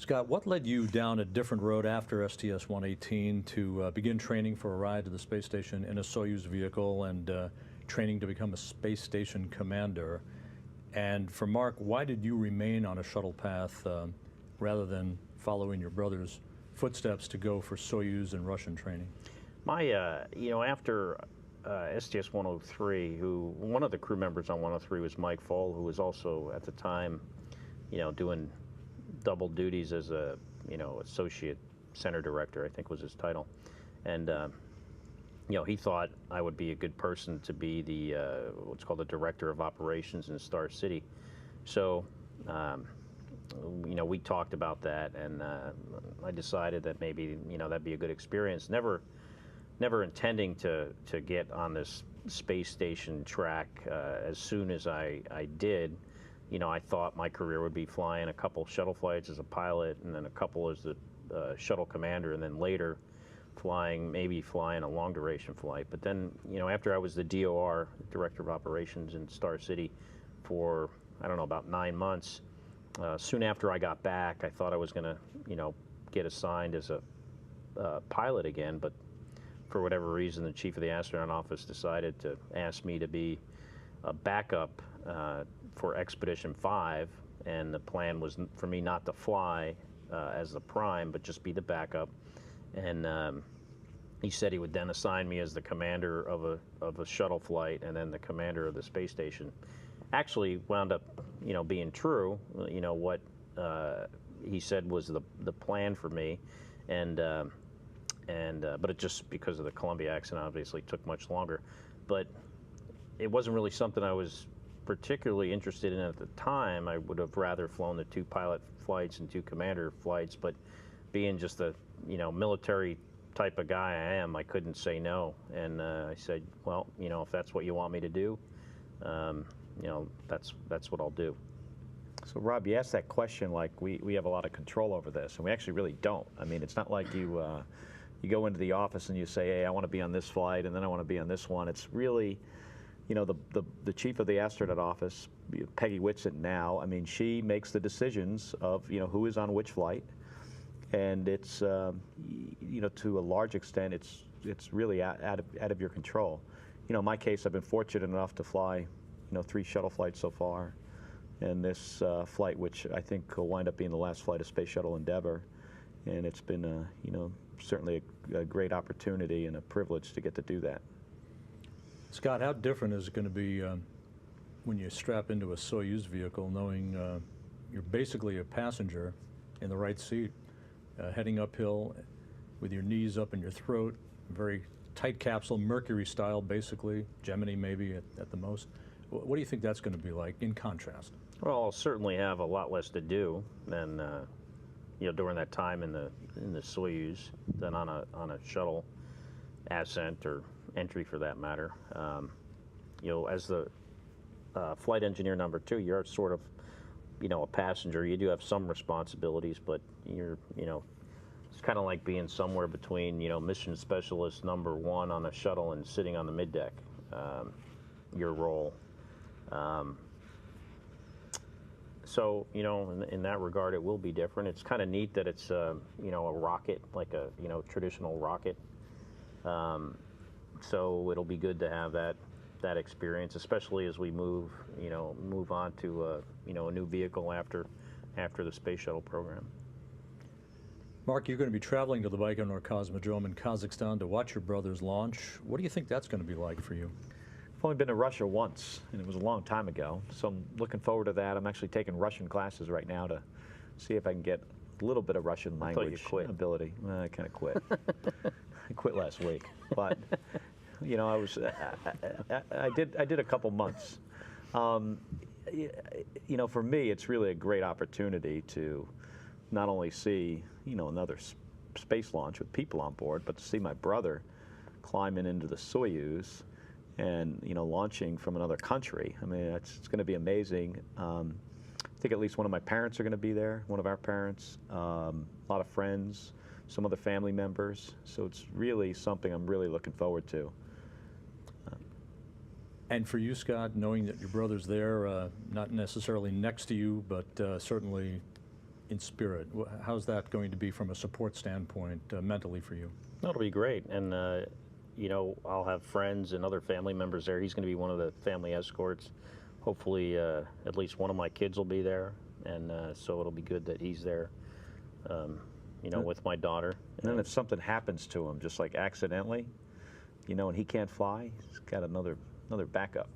Scott, what led you down a different road after STS-118 to begin training for a ride to the space station in a Soyuz vehicle and training to become a space station commander? And for Mark, why did you remain on a shuttle path rather than following your brother's footsteps to go for Soyuz and Russian training? After STS-103, one of the crew members on 103 was Mike Fall, who was also at the time, doing double duties as a, associate center director, I think was his title. And, he thought I would be a good person to be the, what's called the director of operations in Star City. So, we talked about that, and I decided that maybe, that'd be a good experience. Never intending to get on this space station track as soon as I did. I thought my career would be flying a couple shuttle flights as a pilot, and then a couple as the shuttle commander, and then later maybe flying a long duration flight. But then, after I was the DOR, Director of Operations in Star City, for, I don't know, about 9 months, soon after I got back, I thought I was going to, get assigned as a pilot again, but for whatever reason, the chief of the astronaut office decided to ask me to be a backup for Expedition 5, and the plan was for me not to fly as the prime, but just be the backup. And he said he would then assign me as the commander of a shuttle flight, and then the commander of the space station. Actually wound up, being true. What he said was the plan for me, but it just, because of the Columbia accident, obviously took much longer. But it wasn't really something I was particularly interested in at the time. I would have rather flown the 2 pilot flights and 2 commander flights, but being just a military type of guy I am, I couldn't say no. And I said, well, if that's what you want me to do, that's what I'll do. So Rob, you asked that question like we have a lot of control over this, and we actually really don't. I mean, it's not like you go into the office and you say, hey, I want to be on this flight, and then I want to be on this one. It's really, the chief of the astronaut office, Peggy Whitson now, I mean, she makes the decisions of, who is on which flight. And it's, to a large extent, it's really out of your control. In my case, I've been fortunate enough to fly, 3 shuttle flights so far. And this flight, which I think will wind up being the last flight of Space Shuttle Endeavour. And it's been, certainly a great opportunity and a privilege to get to do that. Scott, how different is it going to be when you strap into a Soyuz vehicle, knowing you're basically a passenger in the right seat, heading uphill with your knees up in your throat, very tight capsule, Mercury style basically, Gemini maybe at the most. What do you think that's going to be like in contrast? Well, I'll certainly have a lot less to do than during that time in the Soyuz than on a shuttle ascent or entry for that matter. As the flight engineer number 2, you're sort of a passenger. You do have some responsibilities, but you're it's kind of like being somewhere between mission specialist number 1 on a shuttle and sitting on the middeck. Your role. So, in that regard, it will be different. It's kind of neat that it's, a rocket, like a, traditional rocket. So it'll be good to have that experience, especially as we move on to, a new vehicle after the space shuttle program. Mark, you're going to be traveling to the Baikonur Cosmodrome in Kazakhstan to watch your brother's launch. What do you think that's going to be like for you? I've only been to Russia once, and it was a long time ago, so I'm looking forward to that. I'm actually taking Russian classes right now to see if I can get a little bit of Russian language ability. I kind of quit. I quit last week, but I did a couple months. For me, it's really a great opportunity to not only see another space launch with people on board, but to see my brother climbing into the Soyuz and launching from another country. I mean, it's going to be amazing. I think at least one of my parents are going to be there, one of our parents, a lot of friends, some other family members. So it's really something I'm really looking forward to. And for you, Scott, knowing that your brother's there, not necessarily next to you, but certainly in spirit? How's that going to be from a support standpoint mentally for you? That'll be great, and you know, I'll have friends and other family members there. He's going to be one of the family escorts. Hopefully, at least one of my kids will be there, and so it'll be good that he's there. You know, with my daughter. And then if something happens to him, just like accidentally, you know, and he can't fly, he's got another backup.